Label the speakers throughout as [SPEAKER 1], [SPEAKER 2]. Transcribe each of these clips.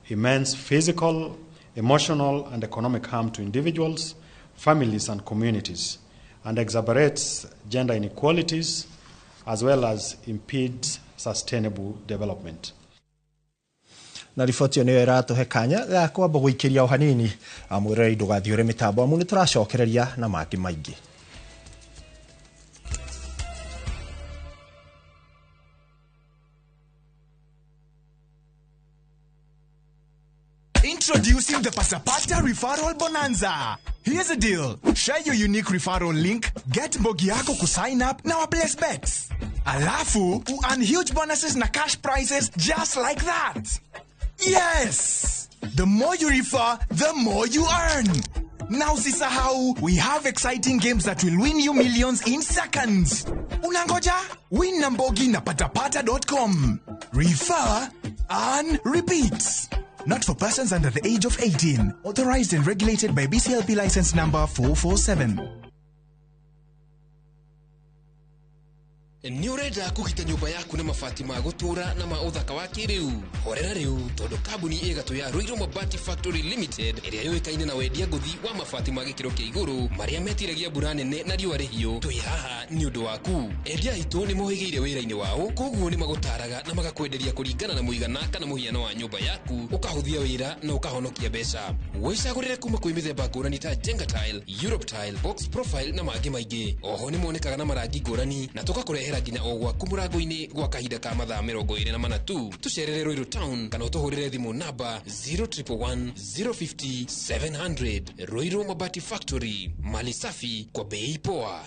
[SPEAKER 1] immense physical, emotional, and economic harm to individuals, families, and communities, and exacerbates gender inequalities, as well as impedes sustainable development.
[SPEAKER 2] Na riboti ĩyo nĩyo ĩratũhe kanya ga kwamba gũikĩria o hanini amwĩrĩre ndũgathiũre mĩtambo amu nĩtũracokereria na mangĩ maingĩ.
[SPEAKER 3] Introducing the Pasapata Referral Bonanza. Here's the deal. Share your unique referral link, get mbogi yako ku sign up na Bless Bets. Alafu, earn huge bonuses na cash prizes just like that. Yes! The more you refer, the more you earn. Now sisahau, we have exciting games that will win you millions in seconds. Unangoja? Win na mbogi na patapata.com. Refer, earn, repeat. Not for persons under the age of 18. Authorized and regulated by BCLP license number 447.
[SPEAKER 4] Niureda kugita nyumba yaku na mabati ma gutura na ma uthaka wa kiriu. Horera riu tondu kambuni igatu ya Ruiru Mabati Factory Limited iria yoikaine na wendia nguthi wa mabati ma gikiro kia iguru maria metiragia mbura nene na riũa rĩhiũ. Twi haha ni undu waku. Endia itu ni mohigeire wĩra-inĩ wao, koguo ni magutaraga na magakwenderia kuringana na muigana kana muhiano wa nyumba yaku, ukahuthia wĩra na ukahonokia mbeca. Wicagũrĩre kuma kwĩ mĩthemba ngũrani ta Jenga Tile, Europe Tile, Box Profile na mangĩ maingĩ. Oho ni monekaga na marangi ngũrani na tukakurehera nginya ogwa kumurango-ini gwa kahinda ka mathaa 24 tu. Tucerere Ruiru Town kana utuhurire thimu namba 0111 050 700. Ruiru Mabati Factory, mali safi kwa bei poa.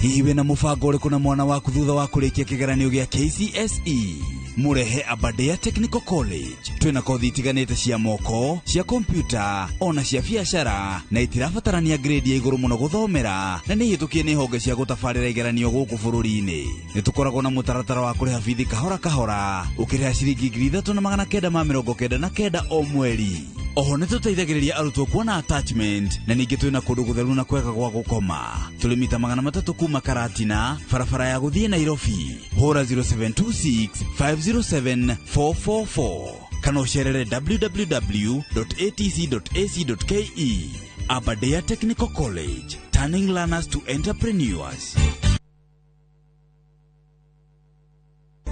[SPEAKER 5] Hihi wena mũbango ũrĩkũ na mwana waku thutha wa kũrĩkia kĩgeranio gĩa KCSE? Murehe Aberdare Technical College. Twina kothi itiganĩte cia moko, cia kompyuta, ona cia biacara, na itirabatarania grade ya igũrũ mũno gũthomera, na nĩ hĩtũkie nĩ honge cia gũtabarĩra igeranio gũkũ bũrũri-inĩ. Nĩtũkoragwo na mũtaratara wa kũrĩha bithi kahora kahora, ũkĩrĩha ciringi 3,999 o mweri. Oho nĩtũteithagĩrĩria arutwo kuona attachment, na ningĩ twĩna kũndũ gũtheru na kwega gwa gũkoma. Tũrĩ mita 300 kuma Karatina, barabara ya gũthiĩ Nairobi. Hũra 0726 507 444 kana ũcerere www.atc.ac.ke. Aberdare Technical College, turning learners to entrepreneurs.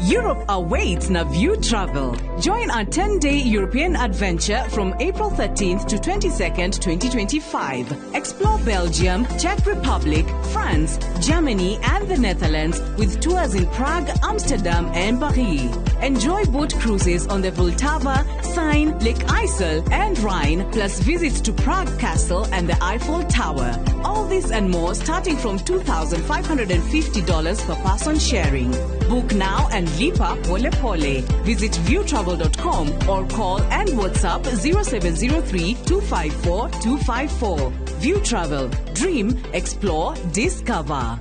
[SPEAKER 6] Europe awaits na View Travel. Join our 10-day European adventure from April 13th to 22nd, 2025. Explore Belgium, Czech Republic, France, Germany, and the Netherlands with tours in Prague, Amsterdam, and Paris. Enjoy boat cruises on the Vltava, Seine, Lake Isle, and Rhine, plus visits to Prague Castle and the Eiffel Tower. All this and more starting from $2,550 per person sharing. Book now and lipa pole pole. Visit viewtravel.com or call and WhatsApp 0703 254 254. View Travel. Dream, explore, discover.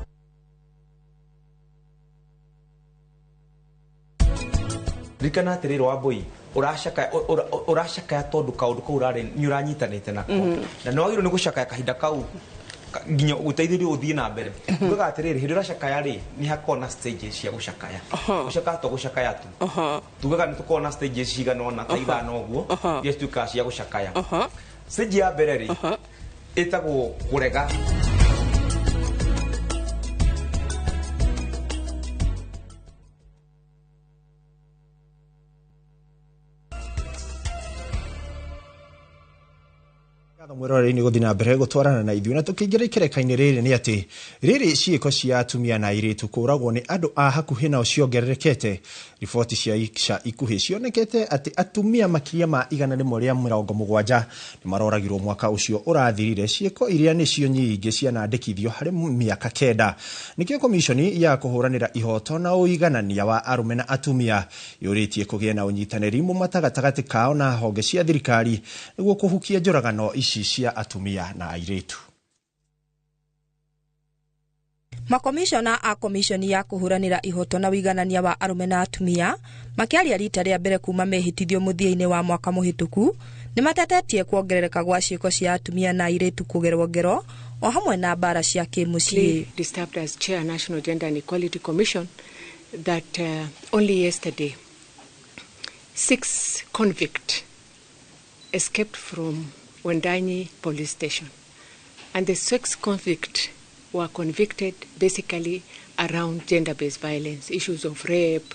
[SPEAKER 7] Rikana tiriro aboi. Urashaka tondu kaundu kau rari ni uranyitanite nako. Na no agiro ni gucaka kahinda kau nginya uteithĩrio uthii na mbere. Nguga atiriri hindi uracakaya ri ni hakona stages cia gucakaya. Gucakaya tu. Tugaga ni tukona stages cigana ona ta ithano uguo. Yes tuka cia gucakaya. Stage ya mbere ri itagwo kurega.
[SPEAKER 2] Mwiroreri-inĩ gũthiĩ na mbere gũtwarana na ithuĩ na tũkĩingĩra ikereka-inĩ rĩrĩ nĩ atĩ rĩrĩ ciĩko cia atumia na airĩtu kũragwo nĩ andũ a hakuhĩ nao ciongererekete. Riboti cia ica ikuhĩ cionekete atĩ atumia makĩria ma 170 nĩ maroragirwo mwaka ũcio ũrathirire. Ciĩko iria nĩcio nyingĩ cianandĩkithio harĩ mĩaka 9. Nĩkĩo komishoni ya kũhũranĩra ihoto na ũiganania wa arũme na atumia yũrĩtie kũgĩa na ũnyitanĩri mũmata gatagatĩ kao na honge cia thirikari nĩguo kũhukia njũragano ici cia atumia na airĩtu.
[SPEAKER 8] Makomishona a komishoni ya kuhuranira ihoto na wiganania wa arume na atumia makiaria rita rĩa mbere kuma mehitithio muthia-inĩ wa mwaka muhituku ni matetetie kuongerereka gwa ciĩko cia atumia na airĩtu kugerwo ngero o hamwe na bara cia kĩmuciĩ.
[SPEAKER 9] Disturbed as Chair National Gender and Equality Commission that only yesterday 6 convicts escaped from Wendani police station. And the 6 convicts were convicted basically around gender-based violence, issues of rape,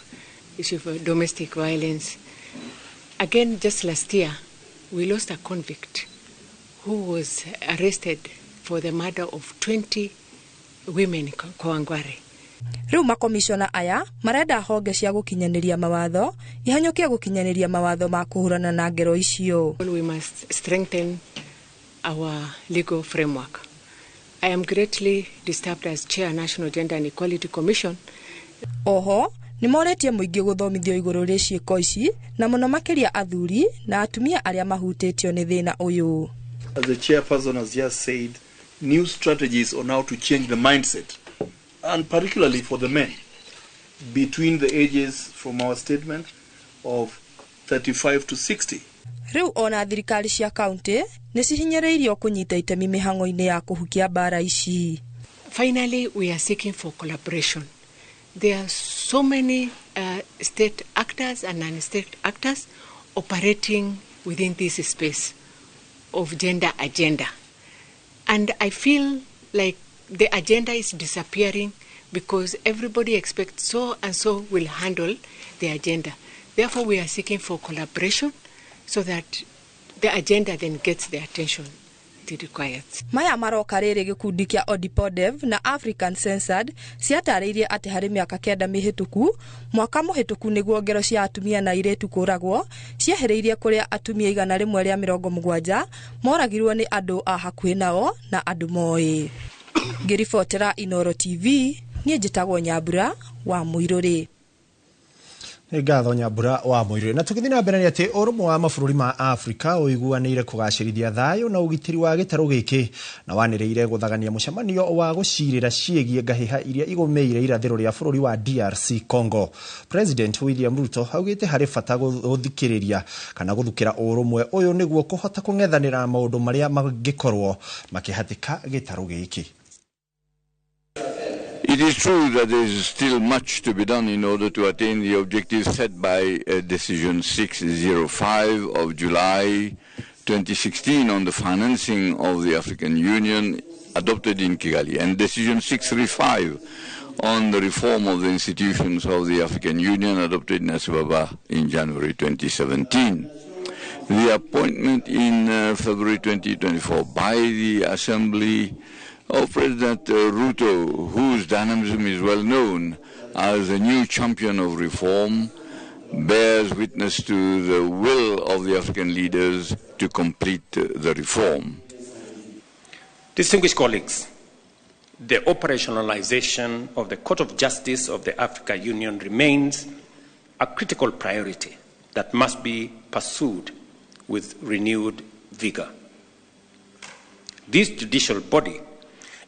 [SPEAKER 9] issues of domestic violence. Again, just last year, we lost a convict who was arrested for the murder of 20 women in Kawangware.
[SPEAKER 8] Riu makomishona aya marenda honge cia gukinyaniria mawatho ihanyukie gukinyaniria mawatho ma kuhurana na ngero icio.
[SPEAKER 9] We must strengthen our legal framework. I am greatly disturbed as Chair National Gender and Equality Commission.
[SPEAKER 8] Oho ni moretie muingi guthomithio iguru ri ciiko ici na muno makiria athuri na atumia aria mahutitio ni thina uyu.
[SPEAKER 10] As the chairperson has just said, new strategies on how to change the mindset, and particularly for the men, between the ages from our statement of 35 to 60.
[SPEAKER 8] Riu ona thirikari cia county ni cihinyiriirio kunyita itemi mihango-ini ya kuhukia bara ici.
[SPEAKER 9] Finally, we are seeking for collaboration. There are so many state actors and non-state actors operating within this space of gender agenda. And I feel like the agenda is disappearing because everybody expects so and so will handle the agenda. Therefore, we are seeking for collaboration so that the agenda then gets the attention it requires.
[SPEAKER 8] Maya maroka riri gikundi kia Odipodev na African Censored ciatariirie ati hari miaka 9 mihituku mwaka muhituku niguo ngero cia atumia na iretu kuragwo ciahereirie kuria atumia 170 moragirwo ni andu a hakuhi nao na andu moi. Ngiribotera Inoro TV nie njitagwo Nyambura wa Muiruri.
[SPEAKER 2] Ngatho Nyambura wa Muiruri. Na tukithina na mbere ni ati urumwe wa mabũrũri ma Afrika uiguanĩire kugacĩrithia thayo na ugitiri wa gĩtarũ gĩkĩ na wanĩrĩire guthagania mũcemanio wa gucirĩra ciĩgie ngahĩha iria igũmĩire irathĩro rĩa bũrũri wa DRC Congo. President William Ruto augĩte harĩ bata guthikĩrĩria kana guthukĩra urumwe ũyũ nĩguo kũhota kũng'ethanĩra maũndũ marĩa mangĩkorwo makĩhatĩka gĩtarũ gĩkĩ.
[SPEAKER 11] It is true that there is still much to be done in order to attain the objectives set by Decision 605 of July 2016 on the financing of the African Union adopted in Kigali, and Decision 635 on the reform of the institutions of the African Union adopted in Addis Ababa in January 2017. The appointment in February 2024 by the Assembly of President Ruto, whose dynamism is well known as a new champion of reform, bears witness to the will of the African leaders to complete the reform.
[SPEAKER 12] Distinguished colleagues, the operationalization of the Court of Justice of the African Union remains a critical priority that must be pursued with renewed vigor. This judicial body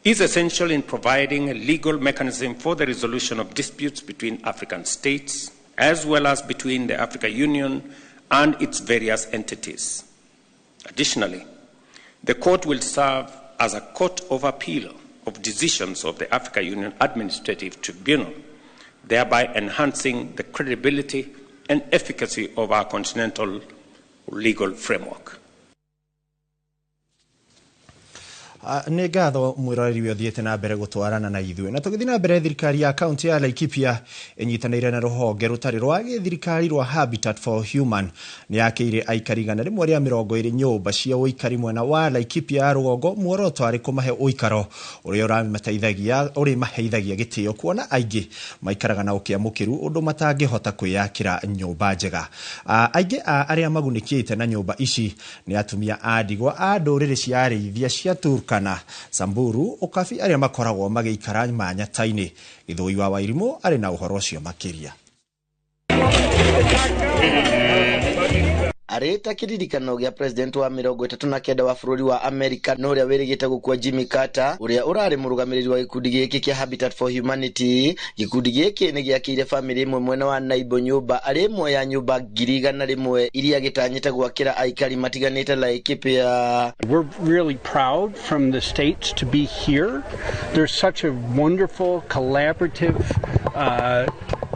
[SPEAKER 12] is essential in providing a legal mechanism for the resolution of disputes between African states, as well as between the African Union and its various entities. Additionally, the court will serve as a court of appeal of decisions of the African Union Administrative Tribunal, thereby enhancing the credibility and efficacy of our continental legal framework.
[SPEAKER 2] Nĩ ngatho mwĩroreri ũthiĩte na mbere gũtwarana na ithuĩ na tũgĩthiĩ na mbere thirikari ya kaunti ya Laikipia ĩnyitanĩire na rũhonge rũtarĩ rwa gĩthirikari rwa Habitat for Human nĩ yakĩire aikari 120 nyũmba cia ũikari mwena wa Laikipia rũgongo muoroto arĩ kũmahe ũikaro ũrĩa ũrĩmaheithagia gĩtĩo kuona aingĩ maikaraga na ũkĩamũkĩru ũndũ matangĩhota kwĩyakĩra nyũmba njega. Aingĩ arĩa magunĩkĩte na nyũmba ici nĩ atumia a ndigwa a ndũrĩrĩ cia arĩithia cia Turkana, Samburu, Okabi arĩa makoragwo magĩikara manyata-inĩ. Gĩthũi wa Wairimũ arĩ na ũhoro ũcio makĩria.
[SPEAKER 13] Areta kiririkano gya president wa 39 wa bũrũri wa America no ũrĩa wĩrĩgĩte gũkua Jimmy Carter ũrĩa ũrarĩ mũrũgamĩrĩri wa gĩkundi gĩkĩ kĩa Habitat for Humanity. Gĩkundi gĩkĩ nĩ gĩakĩire famĩlĩ ĩmwe mwena wa Naibo nyũmba arĩ ĩmwe ya nyũmba 100,000 iria gĩtanyĩte gwakĩra aikari matiganĩte Laikipia.
[SPEAKER 14] We're really proud from the states to be here. There's such a wonderful collaborative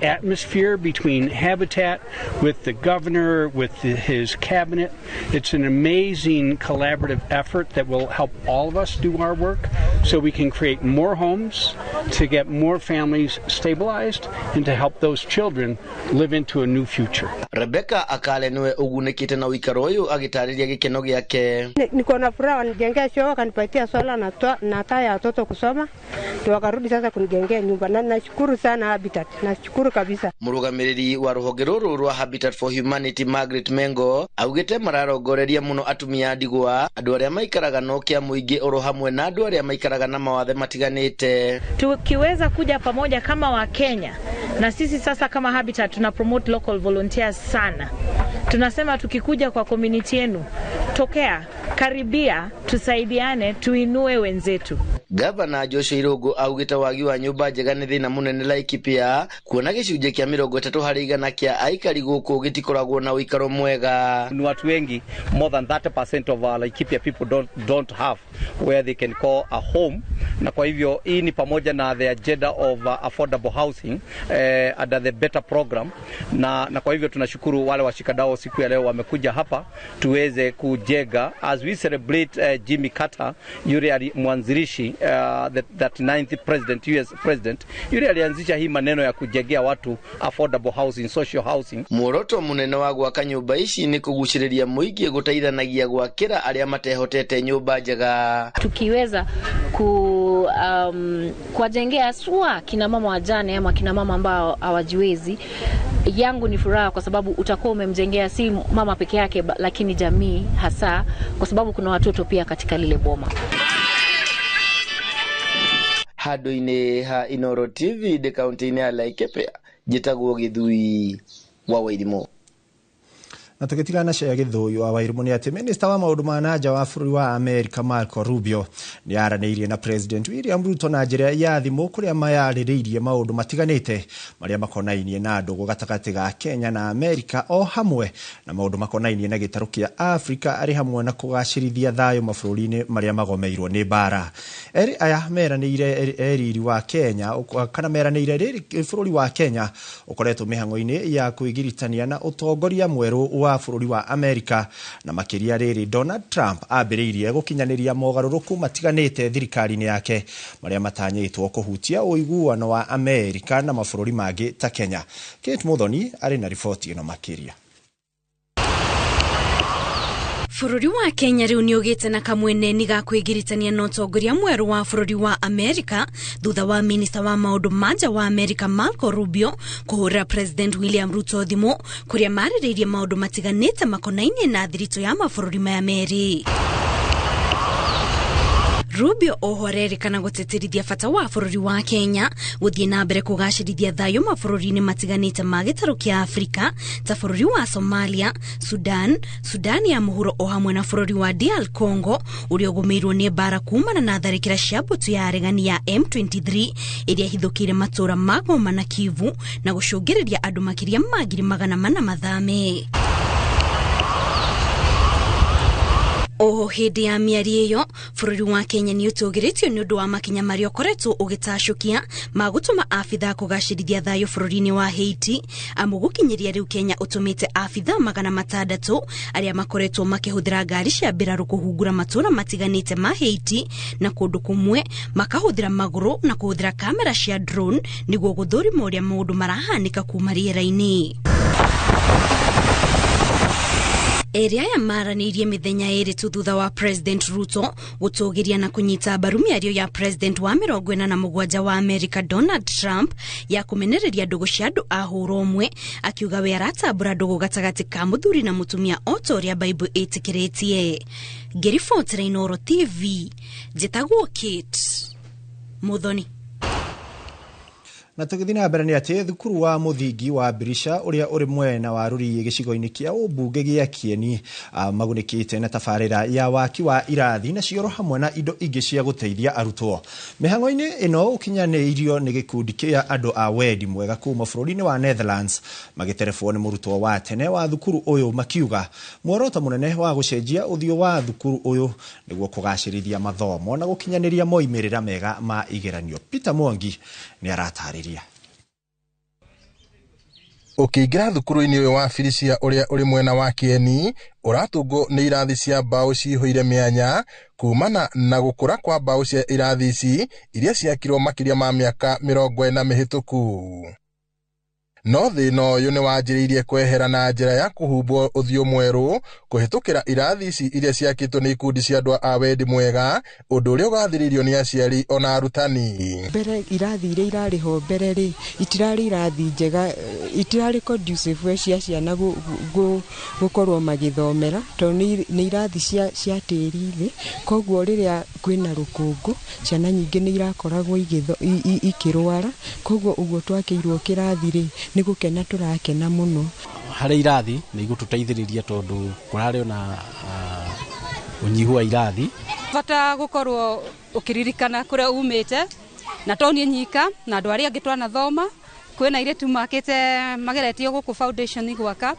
[SPEAKER 14] atmosphere between Habitat, with the governor, with his cabinet. It's an amazing collaborative effort that will help all of us do our work so we can create more homes, to get more families stabilized, and to help those children live into a new future.
[SPEAKER 13] Rebecca Akale niwe ugunekite na wikaro uyu agitariria gikeno giake.
[SPEAKER 15] Niko na furaha wanijengea shoo, kanipatia sola na taa ya watoto kusoma. Wakarudi sasa kunijengea nyumba na nashukuru sana Habitat. Nashukuru kabisa.
[SPEAKER 13] Murugamiriri wa ruhonge ruru rwa Habitat for Humanity Margaret Mengo augite mararongoreria muno atumia ndigwa andu aria maikaraga no kia muingi oro hamwe na andu aria maikaraga na mawathe matiganite.
[SPEAKER 16] Tukiweza kuja pamoja kama wa Kenya na sisi sasa kama Habitat tuna promote local volunteers sana. Tunasema tukikuja kwa community yenu, tokea, karibia, tusaidiane, tuinue wenzetu.
[SPEAKER 13] Gavana Joshua Irungu augite wagi wa nyumba njega ni thina munene Laikipia kuona gicunje kia 30% kia aikari guku gitikoragwo na uikaro mwega.
[SPEAKER 17] Ni watu wengi, more than 30% of our Laikipia people don't have where they can call a home, na kwa hivyo hii ni pamoja na the agenda of affordable housing under the better program, na kwa hivyo tunashukuru wale washikadau siku ya leo wamekuja hapa tuweze kujenga as we celebrate Jimmy Carter, yule mwanzilishi the 9th president, US president, yule alianzisha hii maneno ya kujengea watu affordable housing, social housing.
[SPEAKER 13] Muoroto munene wa gwaka nyumba ici ni kuguciriria muingi gutaithanagia gwakira aria matehotete nyumba njega.
[SPEAKER 18] Tukiweza kuwajengea swa kina mama wajane ama kina mama ambao hawajiwezi, yangu ni furaha kwa sababu utakuwa umemjengea si mama peke yake lakini jamii hasa, kwa sababu kuna watoto pia katika lile boma.
[SPEAKER 13] Hadoine ha Inoro TV de kaunti ya Laikipia jitagwo Githui wa Wairimo.
[SPEAKER 2] Na tukitigana cia Githui wa Wairimo ni ati minister wa maundu ma nanja wa bũrũri wa America Marco Rubio ni aranĩirie na President William Ruto na njĩra ya thimũ kuria mayarĩrĩirie maundu matiganĩte maria makonainie na ndũgũ gatagatĩ ga Kenya na America o hamwe na maundu makonainie na gĩtarũ kĩa Africa arĩ hamwe na kũgacĩrithia thayũ mabũrũri-inĩ maria magomeirwo nĩ mbara. Eri aya meranĩire eriri wa Kenya kana meranĩire bũrũri wa Kenya ũkoretwo mĩhang'o-inĩ ya kwĩgiritania na ũtongoria mwerũ wa bũrũri wa America na makiria rĩrĩ Donald Trump ambĩrĩirie gũkinyanĩria mogarũrũku matiganĩte thirikari-inĩ yake maria matanyĩtwo kũhutia ũiguano wa America na mabũrũri mangĩ ta Kenya. Kate Muthoni arĩ na riboti ĩno makiria.
[SPEAKER 19] Bũrũri wa Kenya rĩu nĩũgĩte na kamweneni ga kwĩgiritania na ũtongoria mwerũ wa bũrũri wa America thutha wa minista wa maũndũ ma nja wa America Marco Rubio kũhũra President William Ruto thimũ kũrĩa marĩrĩirie maũndũ matiganĩte makonainie na thirito ya mabũrũri maya merĩ. Rubio ohorerikana gũtĩtĩrithia bata wa bũrũri wa Kenya gũthiĩ na mbere kũgacĩrithia thayũ mabũrũri-inĩ matiganĩte ma gĩtarũ kĩa Afrika ta bũrũri wa Somalia, Sudan ya mũhuro o hamwe na bũrũri wa DR Congo ũrĩa ũgũmĩirwo nĩ mbara kumana na tharĩkĩra cia mbũtũ ya aregani ya M23 ĩrĩa hithũkĩire matũra ma Goma na Kivu na gũcũngĩrĩria andũ makĩria ma 400 mathame. O hindi ya miari iyo bũrũri wa Kenya ni ũtũgĩrĩtio nĩ ũndũ wa makinya marĩa ũkoretwo ũgĩtacũkia ma gũtũma abitha kũgacĩrithia thayũ bũrũri-inĩ wa Haiti amu gũkinyĩria rĩu Kenya ũtũmĩte abitha 600 arĩa makoretwo makĩhũthĩra ngari cia mbĩrarũ kũhungura matũra matiganĩte ma Haiti na kũndũ kũmwe makahũthĩra magũrũ na kũhũthĩra kamera cia drone nĩguo gũthũrima ũrĩa maũndũ marahanĩka kuma rĩera-inĩ. Eri aya maranĩirie mĩthenya ĩrĩ tu thutha wa President Ruto gũtũgĩria na kũnyita mbaru mĩario ya President wa 47 wa America Donald Trump ya kũmenereria ndũgũ cia andũ a hũra ũmwe akiuga we aratambũra ndũgũ gatagatĩ ka mũthuri na mũtumia o ta ũrĩa Bible ĩtĩkĩrĩtie. Ngĩribotera Inoro TV njĩtagwo Kate Muthoni.
[SPEAKER 2] Na tũgĩthiĩ na mbere nĩ atĩ thukuru wa mũthingi wa Birisha ũrĩa ũrĩ mwena wa Rũriĩ gĩcigo-inĩ kĩa ũmbunge gĩa Kieni magunĩkĩte na tabarĩra ya waki wa irathi na cioro hamwe na indo ingĩ cia gũteithia arutwo. Mĩhang'o-inĩ ĩno ũkinyanĩirio nĩ gĩkundi kĩa andũ a wendi mwega kuma bũrũri-inĩ wa Netherlands magĩterebwo nĩ mũrutwo wa tene wa thukuru ũyũ makiuga muoroto mũnene wa gũcenjia ũthiũ wa thukuru ũyũ nĩguo kũgacĩrithia mathomo na gũkinyanĩria moimĩrĩra mega ma igeranio. Peter Mwangi nĩ aratarĩria.
[SPEAKER 20] Ukĩingĩra thukuru-inĩ ũyũ wa Felicia ũrĩa ũrĩ mwena wa Kieni, ũratungwo nĩ irathi cia mbaũ cihũire mĩanya kumana na gũkũra kwa mbaũ cia irathi ici iria ciakirwo makĩria ma mĩaka 40 mĩhĩtũku. No thĩna ũyũ nĩ wanjĩrĩirie kwehera na njĩra ya kũhumbwo ũthiũ mwerũ kũhĩtũkĩra irathi ici iria ciakĩtwo nĩ ikundi cia andũ a wendi mwega, ũndũ ũrĩa ũgathĩrĩirio nĩ aciari ona arutani.
[SPEAKER 21] Mbere irathi iria irarĩ ho mbere rĩ itirarĩ irathi njega, itirarĩ conducive we cia ciana gũkorwo magĩthomera tondũ nĩ irathi cia tĩri thĩ, koguo rĩrĩa kwĩna rũkũngũ ciana nyingĩ nĩ irakoragwo ikĩrwara, koguo ũguo twakĩirwo kĩrathi rĩ nĩ gũkena tũrakena mũno.
[SPEAKER 22] Harĩ irathi nĩ igũtũteithĩrĩria tondũ kũrarĩ na ũnyihu wa irathi.
[SPEAKER 23] Bata gũkorwo ũkĩririkana kũrĩa umĩte na to niĩ nyika na andũ arĩa angĩ twanathoma, kwĩna airĩtu makĩte mageretio gũkũ foundation gwaka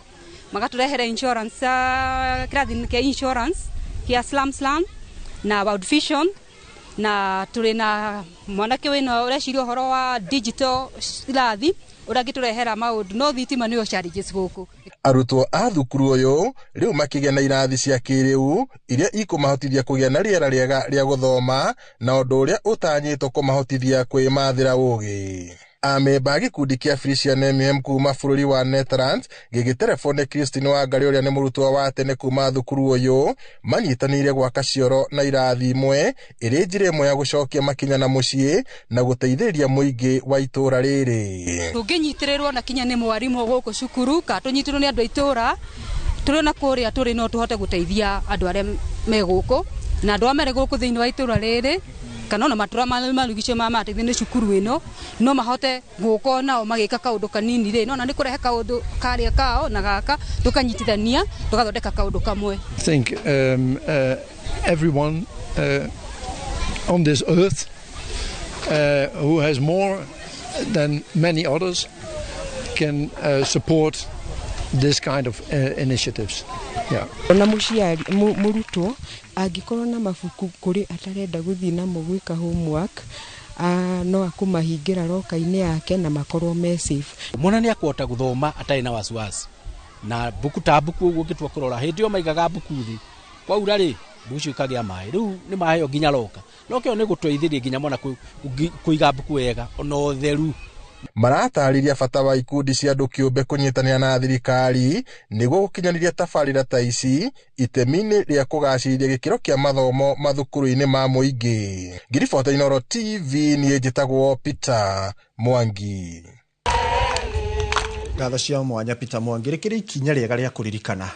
[SPEAKER 23] magatũrehere insurance, kĩrathi kĩa insurance kĩa Slum na World Vision, na tũrĩ na mwanake wĩna ũreciria ũhoro wa digital irathi ũragĩtũrehera maũndũ no thitima nĩyo challenges gũkũ.
[SPEAKER 20] Arutwo a thukuru ũyũ rĩu makĩgĩa na irathi cia kĩrĩu iria ikũmahotithia kũgĩa na rĩera rĩega rĩa gũthoma na ũndũ ũrĩa ũtanyĩtwo kũmahotithia kwĩmathĩra ũgĩ. Amemba gĩkundi kĩa Felicia NMM kuma bũrũri wa Netherlands gĩgĩterefone Christine Wangari ũrĩa nĩ mũrutwo wa tene kuma thukuru ũyũ manyitanĩire gwaka cioro na irathi imwe ĩrĩ njĩra ĩmwe ya gũcokia makinya na mũciĩ na gũteithĩrĩria mũingĩ wa itũra rĩrĩ.
[SPEAKER 23] Tũngĩnyitĩrĩrwo na kinya nĩ mwarimũ gũkũ cukuru ka tũnyitĩrĩrwo nĩ andũ a itũra tũrĩ na kũrĩa tũrĩ no tũhote gũteithia andũ arĩa me gũkũ na andũ arĩa gũkũ thĩinĩ wa itũra rĩrĩ kana ona matura marugicio mateithie nĩ cukuru ĩno no mahote gũkũ nao magĩka kaũndũ kanini rĩ no na nĩ kũrehe kaũndũ karĩa kao na gaka tũkanyitithania tũgathondeka kaũndũ kamwe.
[SPEAKER 24] I think everyone on this earth who has more than many others can support this kind of initiatives. Yeah.
[SPEAKER 21] Na mũciari mũrutwo angĩkorwo na mabuku kũrĩ atarenda gũthiĩ namo gwĩka homework no akũmahingĩra roka-inĩ yake na makorwo me safe.
[SPEAKER 22] Mwana nĩ akũhota gũthoma atarĩ na wasiwasi na buku ta buku ũguo ũngĩtua kũrora hĩndĩ ĩyo maigaga buku thĩ kwaura rĩ buku ikagĩa maĩ rĩu nĩ maheo nginya roka no kĩo nĩ gũtũteithĩria nginya mwana kũiga buku wega ona ũtheru.
[SPEAKER 20] Maratarĩria bata wa ikundi cia andũ kĩũmbe kũnyitanĩra na thirikari nĩguo gũkinyanĩria tabarĩra ta ici itemi-inĩ rĩa kũgacĩrithia gĩkĩro kĩa mathomo mathukuru-inĩ ma mũingĩ. Ngiribota Inooro TV niĩ njĩtagwo Peter Mwangi.
[SPEAKER 2] Ngatho cia mwanya Peter Mwangi rĩkĩrĩ ikinya rĩega rĩa kũririkana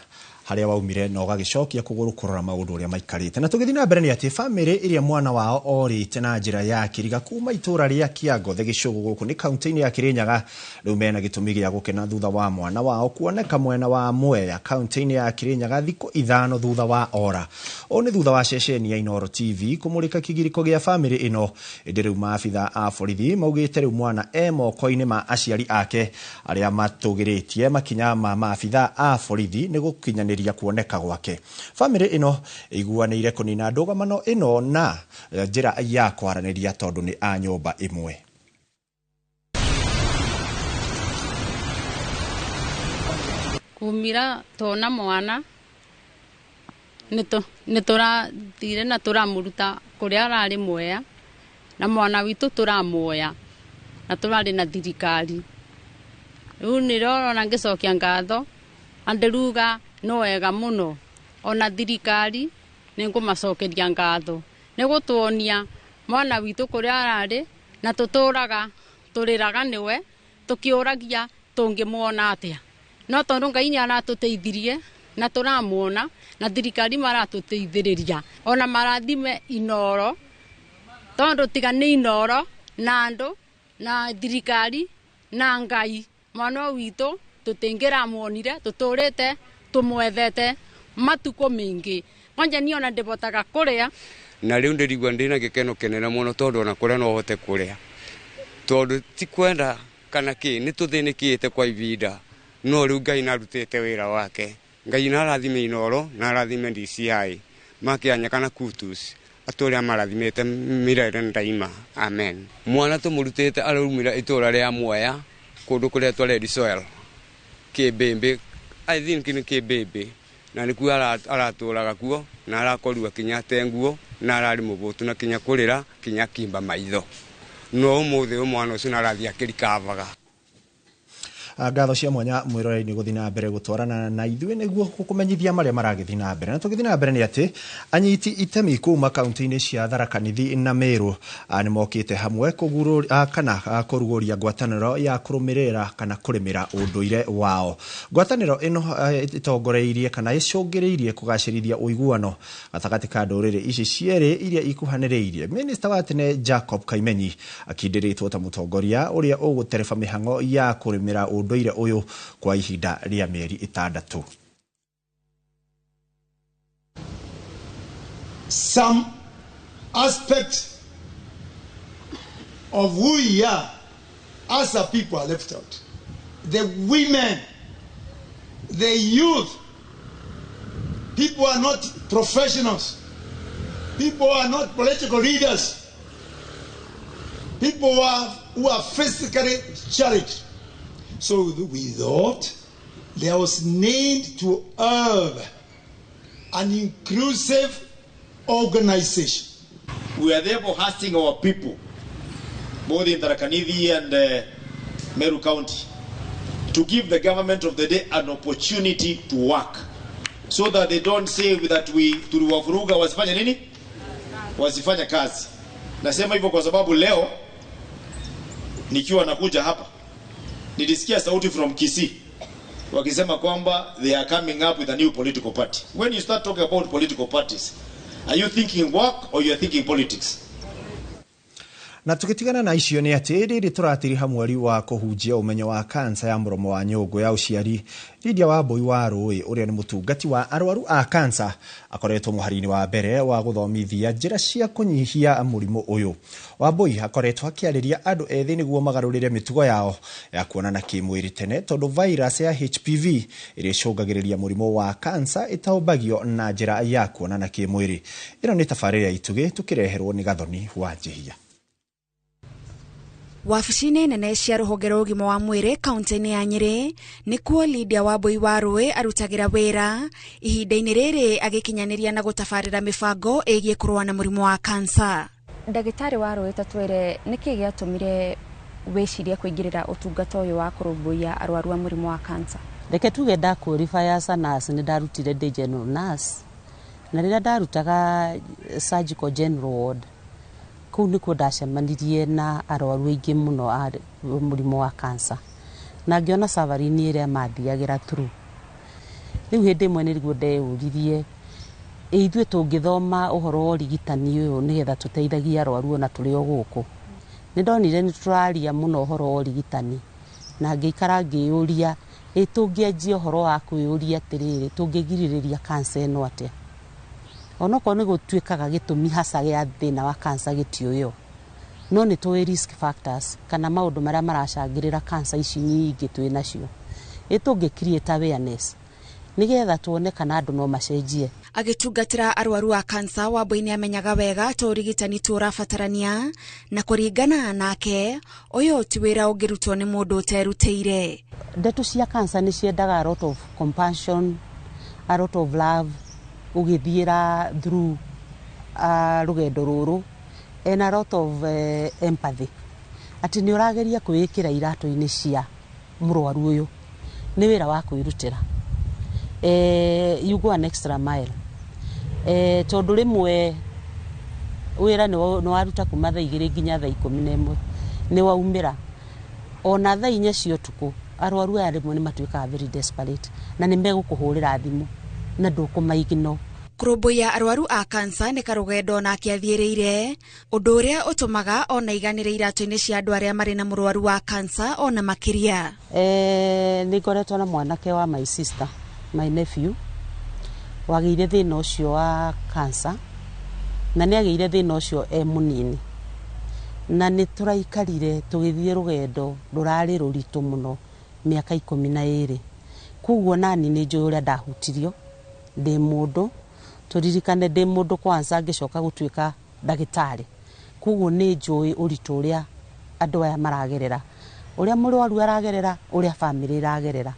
[SPEAKER 2] harĩa waumire na ũgagĩcokia kũgũrũ kũrora maũndũ ũrĩa maikarĩte. Na tũgĩthiĩ na mbere nĩ atĩ bamĩrĩ ĩrĩa mwana wao orĩte na njĩra ya kĩriga kuma itũra rĩa Kĩangothe gĩcũgũ gũkũ nĩ kaunti-inĩ ya Kĩrĩnyaga rĩu mena gĩtũmi gĩa gũkena thutha wa mwana wao kuoneka mwena wa Mwea kaunti-inĩ ya Kĩrĩnyaga thikũ 5 thutha wa ora. O nĩ thutha wa ceceni ya Inooro TV kũmũrĩka kĩgirĩko gĩa bamĩrĩ ĩno ĩndĩ rĩu maabitha a borithi maugĩte rĩu mwana moko-inĩ ma aciari ake arĩa matũgĩrĩtie makinya ma maabitha a borithi nĩ gũkinyanĩria kuoneka gwake. Bamĩrĩ ĩno ĩiguanĩire kũnina ndũgamano ĩno na njĩra ya kwaranĩria tondũ nĩ a nyũmba ĩmwe.
[SPEAKER 25] Kumira tona mwana nĩ tũrathire na tũramũruta kũrĩa ararĩ Mwea na mwana witũ tũramuoya na tũrarĩ na thirikari. Rĩu nĩrona ngĩcokia ngatho andĩruga no wega mũno ona thirikari nĩ ngũmacokeria ngatho nĩ gũtuonia mwana witũ kũrĩa ararĩ na tũtũraga tũrĩraga nĩwe tũkĩũragia tũngĩmuona atĩa no tondũ Ngai nĩ aratũteithirie na tũramuona na thirikari maratũteithĩrĩria ona marathime Inooro tondũ tiga nĩ Inooro na andũ na thirikari na Ngai mwana witũ tũtingĩramuonire tũtũrĩte tumwethete matuko mingi kwanja ni ona ndibotaga kuria
[SPEAKER 26] na riu ndirigwa ndina gikeno kenene muno tondu ona kuria no hote kuria tondu ti kwenda kana ki ni tuthinikite kwa ivinda no riu Ngai narutite wira wake Ngai narathime Inooro na arathime DCI makianya kana kutus aturia marathimite mirere ndaima amen. Mwana tumurutite arumira itura ria Mwea kundu kuria twari soil Kĩmbĩmbĩ, I think nĩ Kĩmbĩmbĩ, na nĩkuo aratũraga kuo na arakorwo kinya tenguo na arari mũbũtu na kinya kũrĩra kinya kimba maitho no ũmũthĩ mwana ũcio arathi akĩrikavaga.
[SPEAKER 2] Ngatho cia mwanya mwiroreri guthii na mbere gutwarana na ithuĩ nĩguo kumenyithia marĩa maragĩthii na mbere. Na tũgĩthii na mbere nĩ atĩ anyiti itemi kuma kaunti-inĩ cia Tharaka Nithi na Meru nĩ mokĩte hamwe kũrugũria ngwatanĩro ya kũrũmĩrĩra kana kũrĩmĩra ũndũire wao. Ngwatanĩro ĩno ĩtongoreirie kana ĩcũngĩrĩirie kũgacĩrithia ũiguano gatagatĩ ka ndũrĩrĩ ici cierĩ iria ikuhanĩrĩirie. Minister wa tene Jacob Kaimenyi akindĩrĩtwo ta mũtongoria ũrĩa ũgũtereba mĩhang'o ya kũrĩmĩra ũndũire ũyũ kwa ihinda rĩa mĩeri 6.
[SPEAKER 1] Some aspect of who we are as a people are left out. The women, the youth, people are not professionals, people are not political leaders, people who are physically challenged. So we thought there was need to have an inclusive organization.
[SPEAKER 3] We are therefore asking our people, both in Tharaka Nithi and Meru County, to give the government of the day an opportunity to work, so that they don't say that tuliwavuruga wasifanya nini? Wasifanya kazi. Nasema hivyo kwa sababu leo nikiwa nakuja hapa nilisikia sauti from Kisii wakisema kwamba they are coming up with a new political party. When you start talking about political parties, are you thinking work or you are thinking politics?
[SPEAKER 2] Na tukitigana na icio nĩ atĩ rĩrĩ tũratiriha mweri wa kũhunjia ũmenyo wa kansa ya mũromo wa nyũngũ ya ũciari. Lydia Wambui wa Rũĩ ũrĩa nĩ mũtungati wa arwaru a kansa akoretwo mũhari-inĩ wa mbere wa gũthomithia njĩra cia kũnyihia mũrimũ ũyũ. Wambui akoretwo akĩarĩria andũ ethĩ nĩguo magarũrĩre mĩtugo yao ya kuonana kĩmwĩrĩ tene tondũ virus ya HPV ĩrĩa ĩcũngagĩrĩria mũrimũ wa kansa ĩtahũmbagio na njĩra ya kuonana kĩmwĩrĩ. Ĩno nĩ tabarĩra ya Itugĩ tũkĩreherwo nĩ Gathoni wa Njihia.
[SPEAKER 4] Wabici-inĩ nene cia rũhonge rwa ũgima wa mwĩrĩ kaunti-inĩ ya Nyĩrĩ nĩkuo Lydia Wambui wa Rũĩ arutagĩra wĩra ihinda-inĩ rĩrĩ agĩkinyanĩria na gũtabarĩra mĩbango ĩgiĩ kũrũa na mũrimũ wa kansa.
[SPEAKER 5] Ndagĩtarĩ wa Rũĩ tatwĩre nĩkĩ gĩatũmire wĩcirie kũingĩrĩra ũtungata ũyũ wa kũrũmbũiya arwaru a mũrimũ wa kansa?
[SPEAKER 6] Reke tuge ndakwĩrifaya as a nurse nĩ ndarutire day general nurse na rĩrĩa ndarutaga surgical general ward kũu nĩkuo ndacemanirie na arwaru aingĩ mũno a mũrimũ wa kansa na ngĩona safari-inĩ ĩrĩa mathiagĩra through. Rĩu hĩndĩ ĩmwe nĩguo ndeyũririe ithuĩ tũngĩthoma ũhoro wa ũrigitani ũyũ nĩgetha tũteithagie arwaru ona tũrĩ o gũkũ. Nĩndonire nĩtũraria mũno ũhoro wa ũrigitani na ngĩikara ngĩyũria tũngĩanjia ũhoro wa kwĩyũria atĩrĩrĩ tũngĩgirĩrĩria kansa ĩno atĩa. Onoko nĩ gũtuĩkaga gĩtũmi hasa gĩa thĩna wa kansa gĩtiũyũ no nĩ tũĩ risk factors kana maũndũ marĩa maracangĩrĩra kansa ici nyingĩ twĩ nacio. Tũngĩ create awareness nĩgetha tuone kana andũ no macenjie.
[SPEAKER 4] Agĩtungatĩra arwaru a kansa Wambui nĩ amenyaga wega ta ũrigitani tũrabatarania na kũringana nake ũyũ ti wĩra ũngĩrutwo nĩ mũndũ ũterutĩire.
[SPEAKER 6] Ndeto cia kansa nĩ ciendaga a lot of compassion, a lot of love, ugithiira through rugendo ruru and a lot of empathy. Ati ni urageria kwikira iratu-ini cia murwaru uyu ni wira wa kwirutira. You go an extra mile. Tondu rimwe wira ni waruta kuma thaa 2 nginya thaa 11 ni waumira ona thaa 4 cia utuku arwaru aya rimwe ni matuikaga very desperate na ni megukuhurira thimu na ndũkũmaigino.
[SPEAKER 4] Kũrũmbũiya arwaru a kansa nĩ karũgendo na kĩathiĩrĩire ũndũ ũrĩa ũtũmaga ona iganĩre iratu-inĩ cia andũ arĩa marĩ na mũrwaru wa kansa ona makĩria.
[SPEAKER 6] Nĩ ngoretwo na mwanake wa my sister, my nephew wagĩire thĩna ũcio wa kansa na nĩ agĩire thĩna ũcio mũnini na nĩ tũraikarire tũgĩthiĩ rũgendo rũrarĩ rũritũ mũno mĩaka 12. Kuguo nani nĩ njũĩ ũrĩa ndahutirio ndĩ mũndũ tũririkane ndĩ mũndũ kwanza ngĩcoka gũtuĩka ndagĩtarĩ. Kuguo nĩ njũĩ ũritũ ũrĩa andũ aya maragerera, ũrĩa mũrwaru aragerera, ũrĩa family iragerera.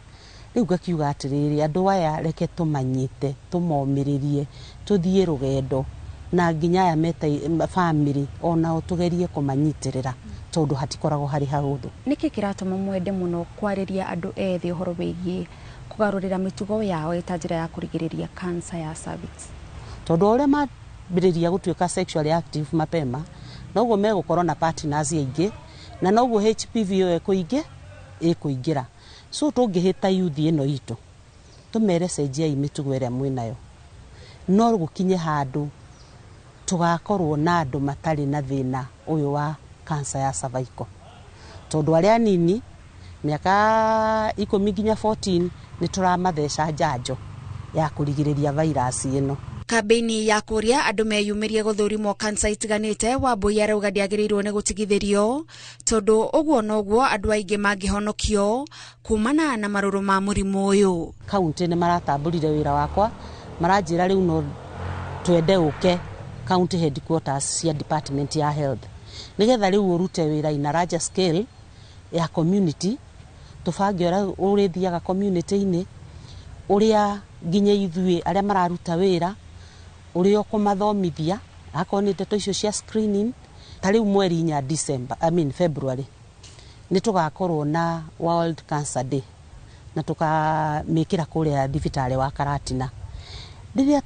[SPEAKER 6] riu gakiuga atiriri andu aya reke tumanyite tumomiririe tuthie rugendo na nginya aya meta family ona tugerie kumanyitirira tondu hatikoragwo hari haruthu.
[SPEAKER 5] Niki kiratuma mwende muno kwariria andu ethi uhoro wigie kugarurira mitugo yao eta njira ya kurigiriria cancer ya cervix?
[SPEAKER 6] Tondu ore mambiriria gutuika sexually active mapema noguo megukorwo na partners aingi na noguo HPV ikuingira. So tungihita youth ino itu tumere cenjia imitugo iria mwinayo no gukinye handu tugakorwo na andu matari na thina uyu wa cancer ya cervical. Tondu aria nini miaka 10 nginya 14 ni turamatheca njanjo ya kurigiriria virus ino.
[SPEAKER 4] Kambeni ya kuria andu meyumirie guthurimo cancer itiganite Wambui arauga ndiagiriirwo ni gutigithirio tondu uguo noguo andu aingi mangihonokio kumana na maruru ma murimu uyu.
[SPEAKER 6] Kaunti ni maratamburire wira wakwa maranjira riu no twende uke county headquarters cia department ya health nigetha riu urute wira ina larger scale ya community tufange uri thiaga community ini uria nginya ithui aria mararuta wira uri okumathomithia akoni ndeto icio cia screening tariu mweri nya February ni tugakorwo na World Cancer Day na tukamikira kuria thibitari wa Karatina. Riria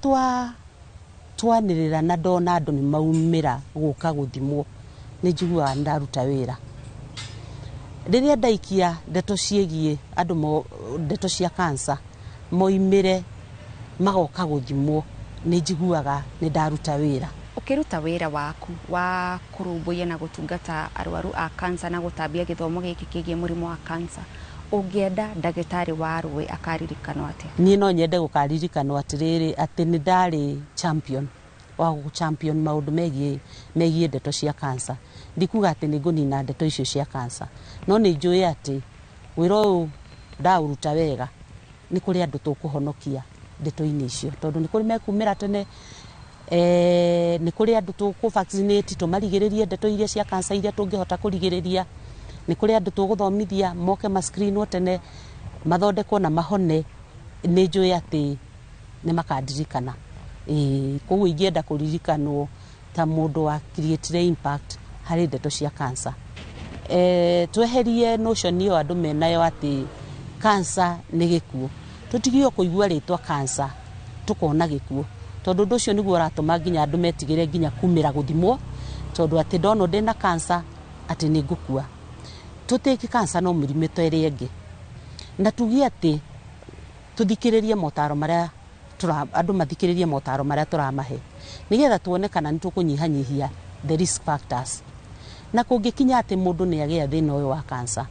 [SPEAKER 6] twanirira na ndona andu ni maumira guka guthimwo ni njigua ndaruta wira. Riria ndaikia ndeto ciegie andu ndeto cia cancer moimire magoka guthimwo ni njiguaga ni ndaruta wira.
[SPEAKER 5] Ukiruta wira waku wa kurumbuya na gutungata arwaru a cancer na gutambia githomo giki kigie murimo wa cancer, ungienda ndagitari wa rwe akaririkana atia?
[SPEAKER 6] Ni no nyende gukaririkana atiriri ati ni ndari champion wa champion maundu megie ndeto cia cancer. Ndikuga ati ni ngunina ndeto icio cia cancer no ni njui ati wira uyu ndauruta wega ni kuri andu tukuhonokia ndeto-ini icio tondu ni kuri mekumira tene ni kuri andu tuku vaccinate tumarigiririe ndeto iria cia cancer iria tungihota kurigiriria ni kuri andu tuguthomithia moke ma screen tene mathondekwo na mahone. Ni njui ati ni makandirikana koguo ingienda kuririkanwo ta mundu wa create impact hari ndeto cia cancer. Tweherie notion iyo andu menayo ati cancer ni gikuo. Tutigio kuigua ritwa cancer tukona gikuo tondu ndu cio niguo ratuma nginya andu metigire nginya kumira guthimwo tondu ati ndono ndina cancer ati ni ngukua. Tutiki cancer no mirimito iri ingi na tugie ati tuthikiririe motaro maria andu mathikiririe motaro maria turamahe nigetha tuone kana ni tukunyihanyihia the risk factors na kungikinya ati mundu ni agia thina uyu wa cancer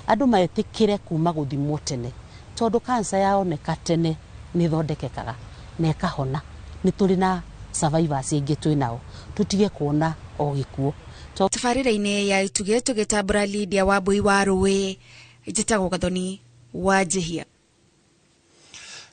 [SPEAKER 6] andu maetikire kuma guthimwo tene tondu cancer yaoneka tene ni thondekekaga na ikahona. Ni turi na survivors ingi twinao tutige kuona o gikuo.
[SPEAKER 4] Tabarira-ini ya ituge tugitambura Lydia Wambui wa Rũĩ njitagwo Gathoni wa Njihia.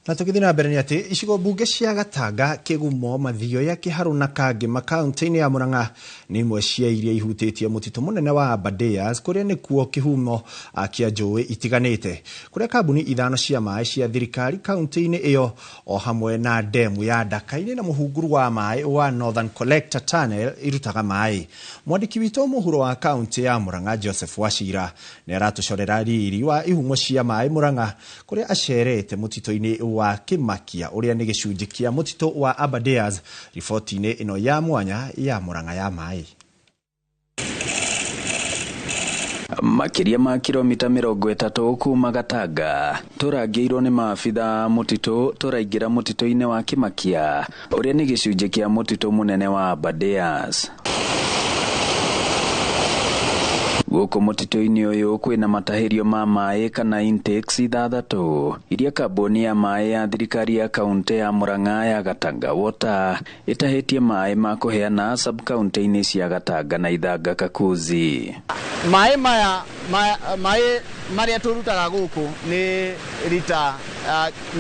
[SPEAKER 2] Na tukithii na mbere ni ati icigo mbunge cia Gatanga, Kigumo, Mathioya ya Kiharu na Kangema kaunti-ini ya Murang'a ni imwe cia iria ihutitie mutito munene wa Aberdares kuria ni kuo kihumo kia njũĩ itiganite kuria kambuni ithano cia maĩ cia thirikari kaunti-ini iyo o hamwe na demu ya Ndaka-ini na muhunguru wa maĩ wa Northern Collector Tunnel irutaga maĩ. Mwandiki witũ mũhuro wa kaunti ya Murang'a Joseph Wachira ni aratucorera riri wa ihumo cia maĩ Murang'a kuria acerete mutito-ini wa Kimakia uria ni gicunji kia mutito wa Aberdares. Riboti-ini ino ya mwanya ya Murang'a ya maĩ.
[SPEAKER 7] Makiria ma kilomita 30 kuma Gatanga turangirwo ni maabitha mutito turaingira mutito-ini wa Kimakia uria ni gicunji kia mutito munene wa Aberdares. Guku mutito-ini uyu kwina matahirio ma maĩ kana intakes 6 iria kambuni ya maĩ ya thirikari ya kaunti ya Murang'a ya Gatanga Water itahitie maĩ ma kuheana sub county-ini cia Gatanga na Ithanga Kakuzi.
[SPEAKER 8] Maĩ maria turutaga guku ni lita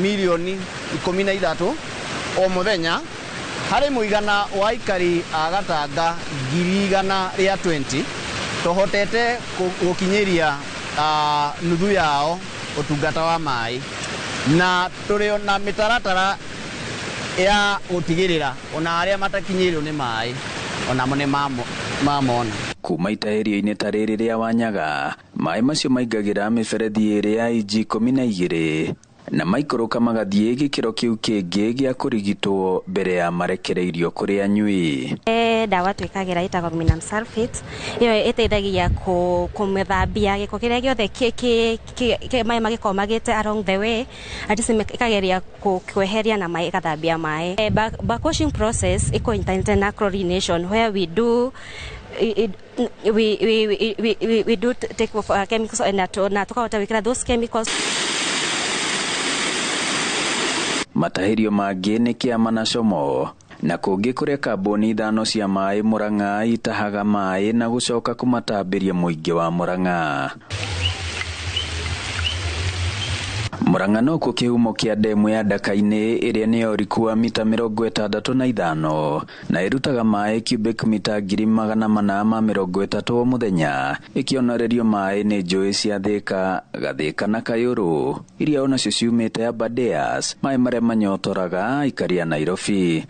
[SPEAKER 8] milioni 13 o muthenya hari muigana wa ikari a Gatanga 120 tohotete gukinyiria nuthu yao utungata wa maĩ. na tũrĩ na mĩtaratara ya gũtigĩrĩra ona arĩa matakinyĩrio nĩ maĩ ona mo nĩ mamona.
[SPEAKER 7] Kuma itaherio-inĩ ta rĩrĩ rĩa Wanyaga, maĩ macio maingagĩra mĩberethi ĩrĩ ya inji 12 na maikũrũka magathiĩ gĩkĩro kĩu kĩngĩ gĩa kũrigitwo mbere ya marekereirio kũrĩ anyui.
[SPEAKER 9] Ndawa twĩkagĩra ĩtagwo aluminum sulfate, ĩyo ĩteithagia kũmĩthambia gĩko kĩrĩa gĩothe maĩ magĩkorwo magĩte along the way, ĩkageria kweheria na maĩ ĩgathambia maĩ. Backwashing process ĩko na chlorination where we do take off chemicals na tukahota wĩkĩra those chemicals.
[SPEAKER 7] Mataherio mangĩ nĩ Kĩama na Como, na kũngĩ kũrĩa kambuni 5 cia maĩ Murang'a itahaga maĩ na gũcoka kũmatambĩria mũingĩ wa Murang'a. Murang'a no kuo kĩhumo kĩa ndemu ya Ndaka-inĩ ĩrĩa nĩ ũriku wa mita 65 na ĩrutaga maĩ cubic mita 430 o mũthenya, ĩkĩonorerio maĩ nĩ njũĩ cia Thĩka, Gathĩka na Kayũrũ, iria onacio ciumĩte Aberdares, maĩ marĩa manyotoraga aikari a Nairobi.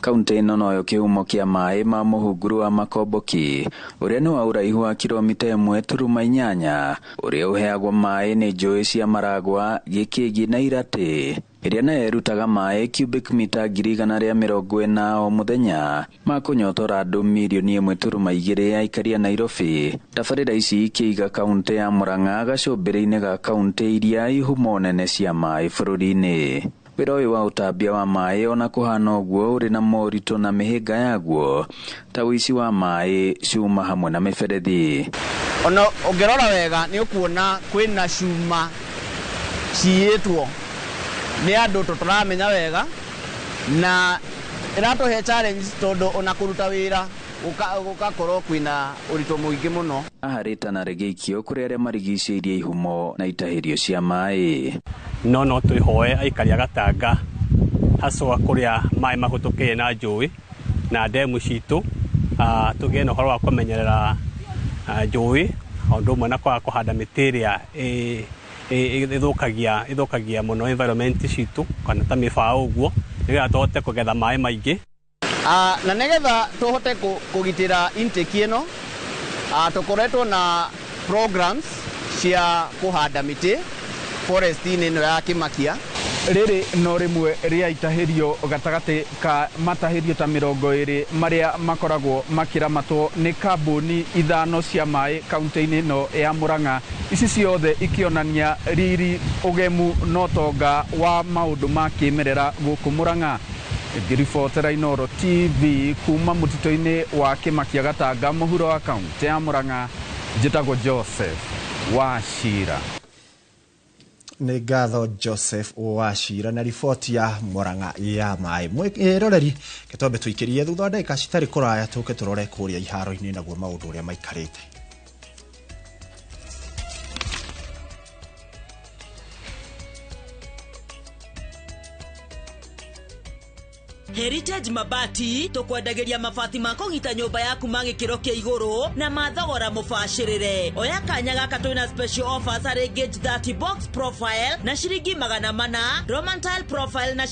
[SPEAKER 7] Kaunti ĩno noyo kĩhumo kĩa maĩ ma mũhunguru wa Makomboki, ũrĩa nĩ wa ũraihu wa kilomita 1.8, ũrĩa ũheagwo maĩ nĩ njũĩ cia Maragwa, Gĩkĩgi na Iratĩ, ĩrĩa nayo ĩrutaga maĩ cubic mita 140 o mũthenya ma kũnyotora andũ milioni 1.2 ya aikari a Nairobi. Tabarĩra ici ikĩiga kaunti ya Murang'a gacũmbĩrĩ-inĩ ga kaunti iria ihumo nene cia maĩ bũrũri-inĩ. Wĩra ũyũ wa ũtambia wa maĩ ona kũhana ũguo ũrĩ na moritũ na mĩhĩnga yaguo, ta ũici wa maĩ, cuma hamwe na mĩberethi.
[SPEAKER 8] Ona ũngĩrora wega nĩ ũkuona kwĩna cuma ciĩtwo nĩ andũ tũtaramenya wega, na ĩratũhe challenge tondũ ona kũruta wĩra gũgakorwo kwĩna ũritũ mũingĩ mũno.
[SPEAKER 7] Aharĩtana Regeikio kũrĩ arĩa marigicĩirie ihumo na itaherio cia maĩ.
[SPEAKER 10] No twĩhoe aikari a Gatanga haswa kũrĩa maĩ mahũtũkĩire na njũĩ na ndemu citũ, tũgĩe na ũhoro wa kũmenyerera njũĩ, ũndũ ũmwe na kwaga kũhanda mĩtĩ ĩrĩa ĩthũkagia mũno environment citũ kana ta mĩbao ũguo, nĩgetha tũhote kũgetha maĩ maingĩ.
[SPEAKER 8] Na nĩgetha tũhote kũgitĩra intake ĩno, tũkoretwo na programs cia kũhanda mĩtĩ forest-inĩ ĩno ya Kĩmakia.
[SPEAKER 11] Rĩrĩ no rĩmwe rĩa itaherio gatagatĩ ka mataherio ta 20 marĩa makoragwo makĩramatwo nĩ kambuni 5 cia maĩ kaunti-inĩ ĩno ya Murang'a, ici ciothe ikĩonania riri, ũgemu na ũtonga wa maũndũ ma kĩmerera gũkũ Murang'a. Ngĩribotera Inooro TV kuma mũtitũ-inĩ wa Kĩmakia Gatanga, mũhuro wa kaunti ya Murang'a, njĩtagwo Joseph Wachira.
[SPEAKER 2] Nĩ ngatho Joseph Wachira na riboti ya Murang'a ya maĩ. Mwĩroreri gĩtombe tũikĩrie thutha wa ndagĩka citarĩ kũraya tũke tũrore kũrĩa iharo-inĩ naguo maũndũ ũrĩa maikarĩte.
[SPEAKER 12] Heritage Mabati tukwendageria mabati ma kũgita nyũmba yaku ma gĩkĩro kĩa igũrũ na mathogora mũbacĩrĩre. Oya kanya gaka twĩna special offers harĩ gauge 30 box profile na ciringi 400, Roman tile profile na